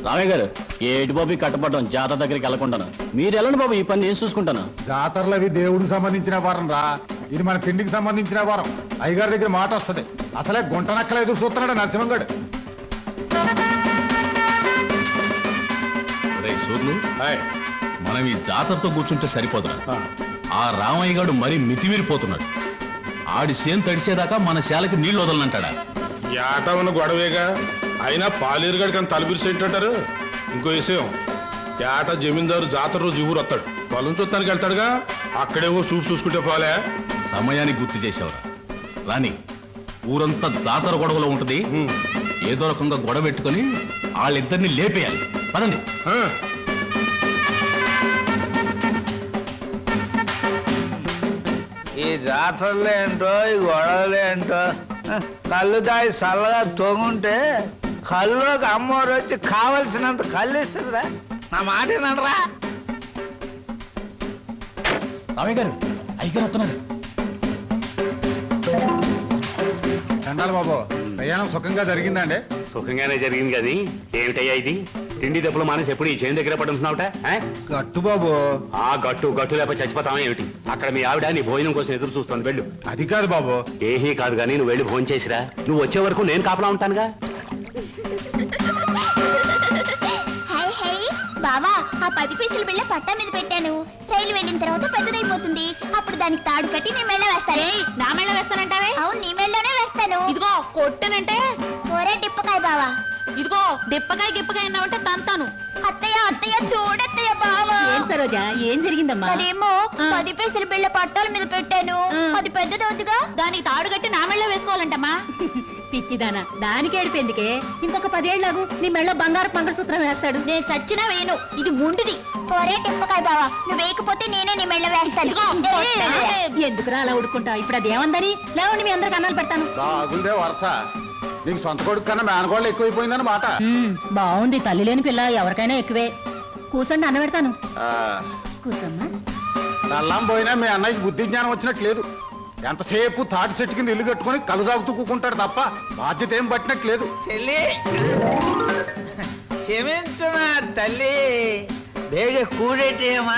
రామయ్య గారు ఏటి బాబు కట్టపడడం జాతర దగ్గరికి వెళ్ళకుండాను. మీరు వెళ్ళండి బాబు, ఈ పని నేను చూసుకుంటాను. జాతరలు అవి దేవుడికి సంబంధించిన వారం రా, ఇది మన తిండికి సంబంధించిన వారం. అయ్యగారి దగ్గర మాట వస్తుంది. అసలే గుంట నక్కలు ఎదురు చూస్తున్నాడు నరసింహంగడు. మనం ఈ జాతరతో కూర్చుంటే సరిపోదురా. ఆ రామయ్య గారు మరీ మితిమీరిపోతున్నాడు. ఆడి సేను తడిసేదాకా మన శాలకి నీళ్లు వదలనంటాడా? ఏటా ఉన్న గొడవేగా. అయినా పాలేరుగాడికి అని తలపిరిసేంటారు. ఇంకో విషయం, ఏట జమీందారు జాతర రోజు ఊరు వస్తాడు, పొలం చూస్తానికి వెళ్తాడుగా. అక్కడేవో చూపు చూసుకుంటే పోలే. సమయానికి గుర్తు చేసావురా. రాని ఊరంతా జాతర గొడవలో ఉంటది. ఏదో రకంగా గొడవ పెట్టుకుని వాళ్ళిద్దరిని లేపేయాలి. పదండి. ఈ జాతరలు ఏంటో, ఈ గొడవలు ఏంటో. కళ్ళు దాయి చల్లగా తొంగుంటే కళ్ళుకి అమ్మవారు వచ్చి కావలసినంత కళ్ళు ఇస్తుందిరా. నా మాట ఏనరా? రామయ్య గారు, అయ్యగారు వస్తున్నారు. చండాలి బాబు, ప్రయాణం సుఖంగా జరిగిందండి? సుఖంగానే జరిగింది. కానీ ఏమిటయ్యా ఇది? తిండి దెబ్బలు మానేసి ఎప్పుడు ఈ చేను దగ్గర పడుతున్నావుట? గట్టు బాబు. ఆ గట్టు లేకపోతే చచ్చిపోతావా ఏమిటి? అక్కడ మీ ఆవిడ నీ భోజనం కోసం ఎదురు చూస్తుంది. వెళ్ళు. అది కాదు బాబు. ఏహీ కాదు కానీ నువ్వు వెళ్ళి భోజనం చేసిరా. నువ్వు వచ్చే వరకు నేను కాపలా ఉంటానుగా. బావా, ఆ 10 పైసలు బిళ్ళ పట్టా మీద పెట్టాను. రైలు వెళ్ళిన తర్వాత పెద్దదైపోతుంది. అప్పుడు దానికి తాడు కట్టి నీ మెళ్ళ వేస్తాను. నా మెళ్ళ వేస్తానంటావే? అవును, నీ మెళ్ళలోనే వేస్తాను. ఇదిగో కొట్టనంటే ఒరే డిప్పకాయ బావా. ఇదిగో డిప్పకాయ గిప్పకాయ అన్నావంటే తంతాను. అత్తయ్య అత్తయ్య చూడత్తయ్య బావా. ఏం సరోజా, ఏం జరిగిందమ్మా? అదేమో 10 పైసలు బిళ్ళ పట్టాల మీద పెట్టాను. అది పెద్దదవుతుగా, దానికి తాడు కట్టి నా మెళ్ళ వేసుకోవాలంటమ్మా. పిచ్చిదానా, దానికి ఏడిపోయిందికే. ఇంకొక 10 ఏళ్లకు నీ మెళ్ళ బంగారు మంగళసూత్రం వేస్తాడు. నేను చచ్చినా వేయను. ఇది ముండిది. ఒరే డిప్పకాయ బావా, నువ్వు వేయకపోతే నేనే నీ మెళ్ళ వేస్తాను. ఎందుకురా అలా ఉడుకుంటా? ఇప్పుడు అది ఏమందని లేవండి, మీ అందరికి అన్నాలు పెడతాను. బాగుందే వరుస. నీకు సొంత కొడుకు కన్నా మేనగోళ్ళు ఎక్కువైపోయిందని మాట. బాగుంది. తల్లి లేని పిల్ల ఎవరికైనా ఎక్కువే. కూసండి, అన్న పెడతాను. కూసమ్మా. నల్లం పోయినా మీ అన్నయ్యకి బుద్ధి జ్ఞానం వచ్చినట్టు లేదు. ఎంతసేపు తాటి చెట్టు కింద ఇల్లు కట్టుకుని కలు తాగుతూ కూకుంటాడు తప్ప బాధ్యత ఏం పట్టినట్టు లేదు. చెల్లి క్షమించు నా తల్లి. బేగ కూడేటేమా,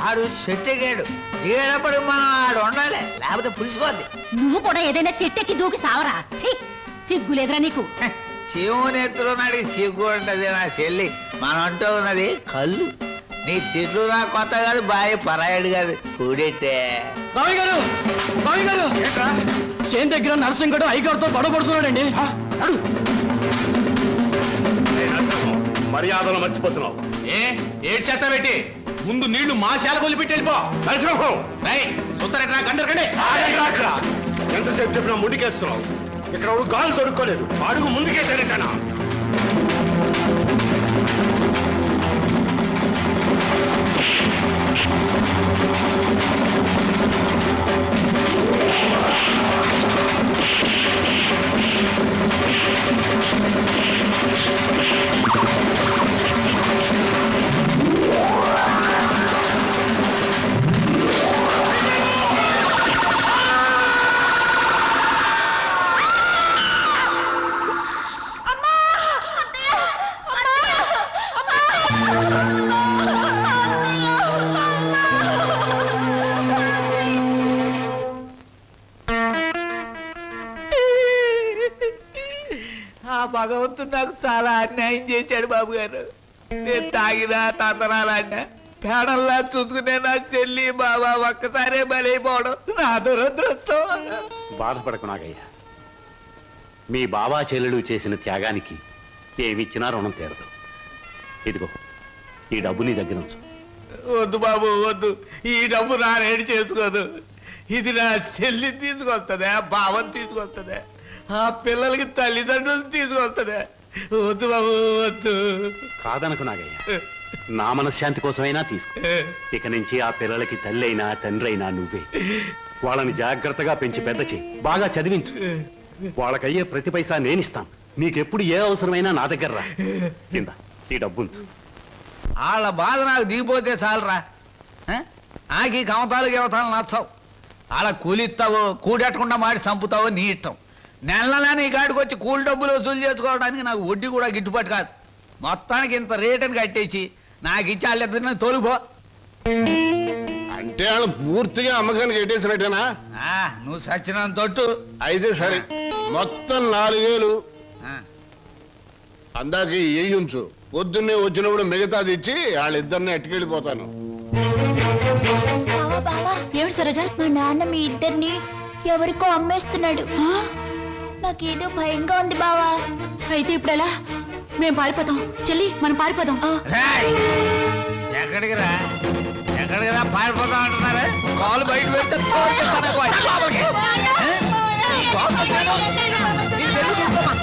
ఆడు చెట్టెగాడు. దిగేటప్పుడు మనం ఆడు ఉండాలి, లేకపోతే పులిసిపోద్ది. నువ్వు కూడా ఏదైనా సెట్టెక్కి దూకి సావరా. సిగ్గులేదురా నీకు? శివుని ఎత్తులో నాడికి సిగ్గు ఉంటది నా చెల్లి. మనం అంటూ ఉన్నది కళ్ళు. నీ తిట్లు నా కొత్త కాదు, బాయ్ పరాయడు కాదు. కూడెట్టే రామయ్య గారు, చేను దగ్గర నరసింహగడు అయ్యగారితో గొడవ పడుతున్నాడండి. మర్యాదలు మర్చిపోతున్నావు. ఏడు చేత పెట్టి ముందు నీళ్లు మా శాల కొలిపెట్టి వెళ్ళిపో. సుత్తరెట్రా గండరకండి. ఎంతసేపు చెప్పినా ముందుకేస్తున్నావు. ఇక్కడ గాలు దొరుకోలేదు. అడుగు ముందుకేసారేటనా? ఆ భగవంతుడు నాకు చాలా అన్యాయం చేశాడు బాబు గారు. నేను తాగినా తందనాలన్నా పేడల్లా చూసుకునే నా చెల్లి బాబా ఒక్కసారే బలైపోవడం నా దురదృష్టం. బాధపడకు నాగయ్య. మీ బాబా చెల్లెలు చేసిన త్యాగానికి ఏమిచ్చినా రుణం తీరదు. ఇదిగో ఈ డబ్బు నీ దగ్గర ఉంచు. వద్దు బాబు వద్దు. ఈ డబ్బు నా రేడి చేసుకోదు. ఇది నా చెల్లి తీసుకొస్తుందా, బావని తీసుకొస్తుందా, ఆ పిల్లలకి తల్లిదండ్రులు తీసుకొస్తుందా? వద్దు బాబు వద్దు. కాదనకు నాగయ్య, నా మనశ్శాంతి కోసమైనా తీసుకో. ఇక నుంచి ఆ పిల్లలకి తల్లి అయినా తండ్రి అయినా నువ్వే. వాళ్ళని జాగ్రత్తగా పెంచి పెద్ద చేయి, బాగా చదివించు. వాళ్ళకయ్యే ప్రతి పైసా నేనిస్తాను. నీకెప్పుడు ఏ అవసరమైనా నా దగ్గర రా. కింద ఈ డబ్బుంచు. వాళ్ళ బాధ నాకు దిగిపోతే చాలరా. నాకు ఈ కమతాలు గవతాలు నచ్చవు. వాళ్ళ కూలిస్తావో కూడెట్టకుండా మాడి చంపుతావో నీ ఇష్టం. నెల నీ కాడికి వచ్చి కూలి డబ్బులు వసూలు చేసుకోవడానికి నాకు వడ్డీ కూడా గిట్టుబాటు కాదు. మొత్తానికి ఇంత రేటుని కట్టేసి నాకు ఇచ్చి వాళ్ళిద్దరిని తోలుపో. అంటే వాళ్ళు పూర్తిగా అమ్మకానికి ఎట్టేసినట్టేనా? నువ్వు సచ్చినంత తొట్టు. అయితే సరే, మొత్తం 4000. ఆ, అందాక ఉంచు, పొద్దున్నే వచ్చినప్పుడు మిగతాది ఇచ్చి వాళ్ళిద్దరిని ఎట్టుకెళ్ళిపోతాను. బావా బావా, ఏమిటి సరోజ? మా నాన్న మీ ఇద్దరిని ఎవరికో అమ్మేస్తున్నాడు. నాకేదో భయంగా ఉంది బావా. అయితే ఇప్పుడు ఎలా? మేము పారిపోతాం చెల్లి, మనం పారిపోదాం. రేయ్, ఎక్కడికి రా పారిపోతాం అంటున్నారా? కాలు బయట పెడితే తోలుకెళ్తాను వాడి లోపలికి. ఈ కోసం నీకు తెలుస్తుందమ్మా.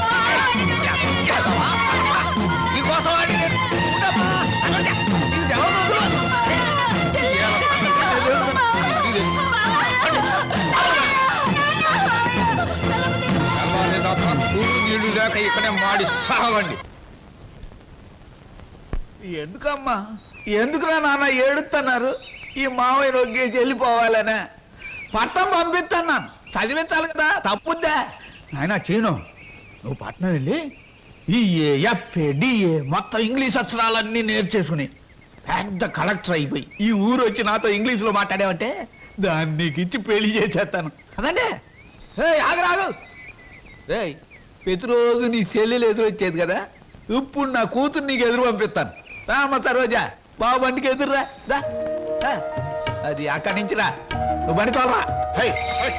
ఈ కోసం వాడిని నేను ఉండమ్మా. నీకు తెలవదు వదులు. నీళ్లు లేక ఇక్కడే మాడి సావండి. ఎందుకమ్మా, ఎందుకురా నాన్న ఏడుస్తున్నారు? ఈ మావయ్య నొగ్గేసి వెళ్ళిపోవాలనే పట్నం పంపిస్తున్నాను, చదివించాలి కదా, తప్పుద్దా? ఆయన చీను, నువ్వు పట్నం వెళ్ళి ఈ ఎఫ్ఏ డిఏ మొత్తం ఇంగ్లీష్ అక్షరాలన్నీ నేర్చేసుకుని పెద్ద కలెక్టర్ అయిపోయి ఈ ఊరు వచ్చి నాతో ఇంగ్లీష్లో మాట్లాడావంటే దాన్ని నీకు ఇచ్చి పెళ్లి చేసేస్తాను. అదండి ఆగరాగు. రేయ్, ప్రతిరోజు నీ చెల్లెలు ఎదురొచ్చేది కదా, ఇప్పుడు నా కూతురు నీకు ఎదురు పంపిస్తాను. రామ్మ సరోజా, బాబు బండికి ఎదురురా. అది అక్కడి నుంచి రా, నువ్వు బండి తోలరా. High, high.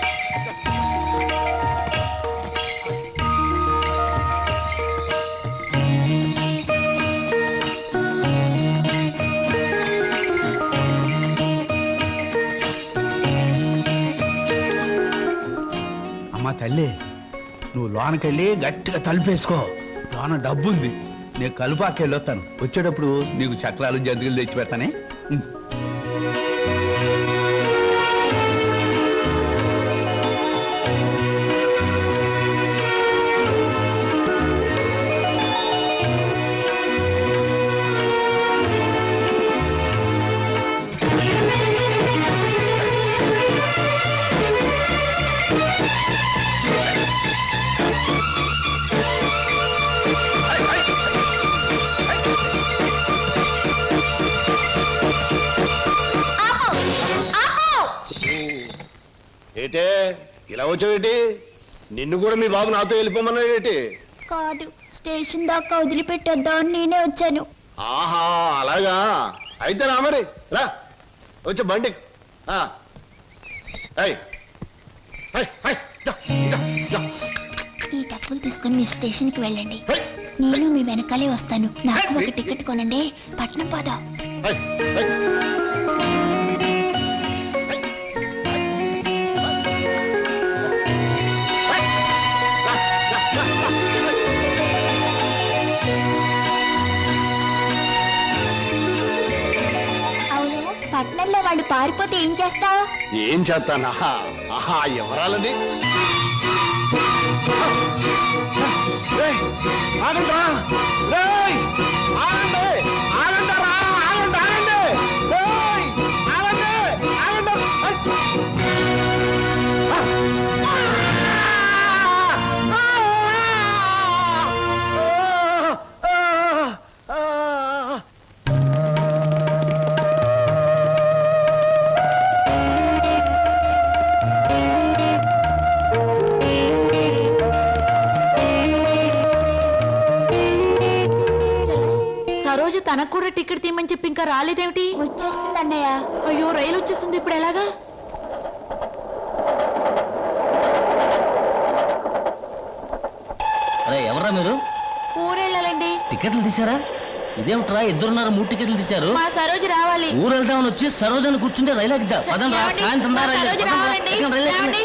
అమ్మా తల్లి, నువ్వు లోనకెళ్ళి గట్టిగా తలుపేసుకో. లోన డబ్బు ఉంది, నేను కలుపాకెళ్ళి వస్తాను. వచ్చేటప్పుడు నీకు చక్రాలు జంతికలు తెచ్చి పెడతానే. ఏటే ఇలా వచ్చావేటి? నిన్ను కూడా మీ బాబు నాతో వెళ్ళిపోమన్నాడేటి? కాదు, స్టేషన్ దాకా వదిలిపెట్టొద్దామని నేనే వచ్చాను. ఆహా, అలాగా. అయితే రా మరి, రా వచ్చే బండి. ఈ డబ్బులు తీసుకుని మీ స్టేషన్కి వెళ్ళండి, నేను మీ వెనకాలే వస్తాను. నాకు ఒక టికెట్ కొనండి, పట్నం పోదాం. అవును, పట్నంలో వాళ్ళు పారిపోతే ఏం చేస్తావు? ఏం చేస్తానా? ఆహా, ఎవరాలని? ఆగండ్రా, రేయ్, ఆగండి, ఆగండరా, ఆగండి, ఆగండి, రేయ్, ఆగండి, ఆగండి. సరోజ తనకు కూడా టికెట్ తీయమని చెప్పి ఇంకా రాలేదేమిటి? వచ్చేస్తుంది అన్నయ్య. అయ్యో, రైలు వచ్చేస్తుంది, ఇప్పుడు ఎలాగా? అరే ఎవరా మీరు? ఊరెళ్ళాలండి. టికెట్లు తీసారా? ఇదేమిట్రా, ఇద్దరున్నారు 3 టికెట్లు తీశారు. మా సరోజ రావాలి. ఊరు వెళ్దామని వచ్చి సరోజని కూర్చుంటే రైలు ఎక్కుదా? పదండి రా, ఏమండి? సాయంత్రం మా రా రైలు. సరోజ పదండి రా, రావాలండి. ఎక్కండి, రైలు ఎక్కండి. ఏమండి?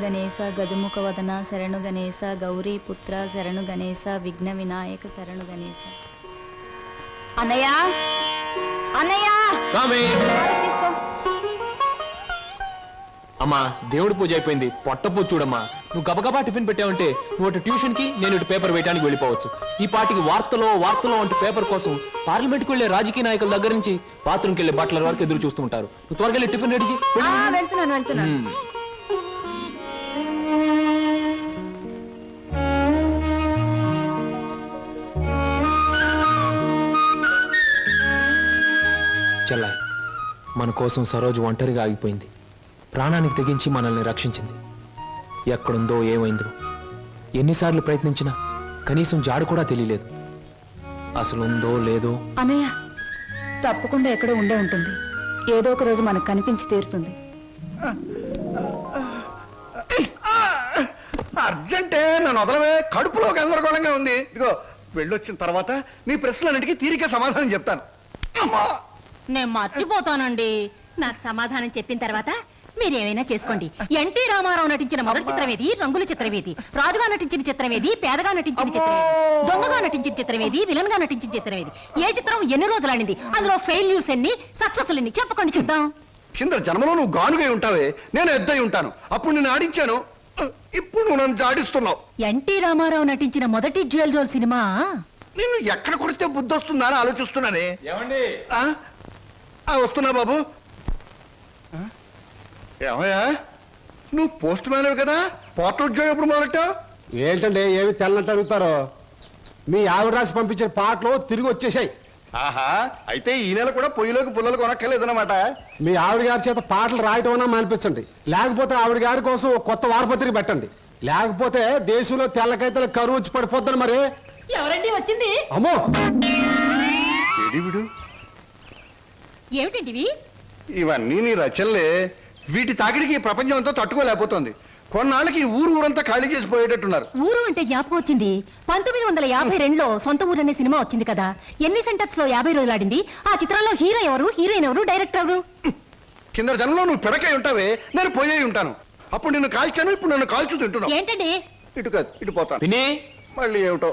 గణేశ గజముఖ వదన శరణు గణేశ గౌరీ పుత్ర శరణు గణేశ విఘ్న వినాయక శరణు గణేశ. అన్నయ్య అన్నయ్య తీసుకో. అమ్మా దేవుడి పూజ అయిపోయింది, పొట్ట పూజ చూడమ్మా. నువ్వు గబగబా టిఫిన్ పెట్టావంటే నువ్వు అటు ట్యూషన్ కి, నేను ఇటు పేపర్ వేయడానికి వెళ్ళిపోవచ్చు. ఈ పాటికి వార్తలో అంటూ పేపర్ కోసం పార్లమెంట్కి వెళ్లే రాజకీయ నాయకుల దగ్గర నుంచి బాత్రూమ్కి వెళ్లే బట్టల వరకు ఎదురు చూస్తూ ఉంటారు. నువ్వు త్వరగా వెళ్ళి టిఫిన్ రెడీ చేయి. వెళ్తున్నాను. చెల్లాయి, మన కోసం సరోజు ఒంటరిగా ఆగిపోయింది. ప్రాణానికి తెగించి మనల్ని రక్షించింది. ఎక్కడుందో ఏమైందో ఎన్నిసార్లు ప్రయత్నించినా కనీసం జాడు కూడా తెలియలేదు. అసలు ఉందో లేదో. అన్నయ్య తప్పకుండా ఎక్కడో ఉండే ఉంటుంది. ఏదో ఒక రోజు మనకు కనిపించి తీరుతుంది. అర్జెంటే నన్ను వదలవే, కడుపులో గందరగోళంగా ఉంది. ఇదిగో వెళ్ళొచ్చిన తర్వాత నీ ప్రశ్నలన్నిటికీ తీరిక సమాధానం చెప్తాను. అమ్మా నేను మర్చిపోతానండి. నాకు సమాధానం చెప్పిన తర్వాత మీరేమైనా చేసుకోండి. ఎన్టీ రామారావు నటించిన మొదటి చిత్రమేది, రంగుల చిత్రమేది, రాజుగా నటించిన చిత్రమేది, పేదగా నటించిన చిత్రమేది, దొంగగా నటించిన చిత్రమేది, విలన్ గా నటించిన చిత్రమేది, ఏ చిత్రం ఎన్ని రోజులు ఆడింది, అందులో ఫెయిల్యూర్స్ ఎన్ని, సక్సెస్ ఎన్ని చెప్పకండి చూద్దాం. కింద జన్మలో నువ్వు గానుగై ఉంటావే, నేను ఎద్దై ఉంటాను. అప్పుడు నేను ఆడించాను, ఇప్పుడు నువ్వు నన్ను జాడిస్తున్నావు. ఎన్టీ రామారావు నటించిన మొదటి జ్యువెల్ జోల్ సినిమా నేను ఎక్కడ కొడితే బుద్ధి వస్తుందా అని ఆలోచిస్తున్నానే. ఏమండి? వస్తున్నా బాబు. ఏమయ్యా, నువ్వు పోస్ట్ మ్యాన్ కదా, పోర్ట్ ఉద్యోగం ఎప్పుడు మొదలెట్టావు? ఏంటంటే ఏమి తెల్లనట్టు అడుగుతారో. మీ ఆవిడ రాసి పంపించిన పాటలు తిరిగి వచ్చేసాయి. ఆహా, అయితే ఈ నెల కూడా పొయ్యిలోకి పుల్లలు కొనక్కర్లేదన్నమాట. మీ ఆవిడ గారి చేత పాటలు రాయటం అన్నా మానిపించండి. లేకపోతే ఆవిడ గారి కోసం ఒక కొత్త వారపత్రిక పెట్టండి. లేకపోతే దేశంలో తెల్లకైతే కరువు వచ్చి పడిపోద్దని మరి. ఎవరండి వచ్చింది? అమ్మో, విడు ఏమిటండి ఇవన్నీ నీ రచనలే. వీటి తాకిడికి ఈ ప్రపంచం అంతా తట్టుకోలేకపోతుంది. కొన్నాళ్ళకి ఈ ఊరంతా ఖాళీ చేసి పోయేటట్టున్నారు. ఊరు అంటే జ్ఞాపకం వచ్చింది. 1952లో సొంత ఊరు అనే సినిమా వచ్చింది కదా. ఎన్ని సెంటర్స్ లో 50 రోజులు ఆడింది. ఆ చిత్రంలో హీరో ఎవరు, హీరోయిన్ ఎవరు, డైరెక్టర్ ఎవరు? కింద జనంలో నువ్వు పిడకై ఉంటావే, నేను పోయే ఉంటాను. అప్పుడు నిన్ను కాల్చాను, ఇప్పుడు నన్ను కాల్చు తింటున్నావు. ఏంటండి? ఇటు కాదు, ఇటు పోతాను. విని మళ్ళీ ఏమిటో.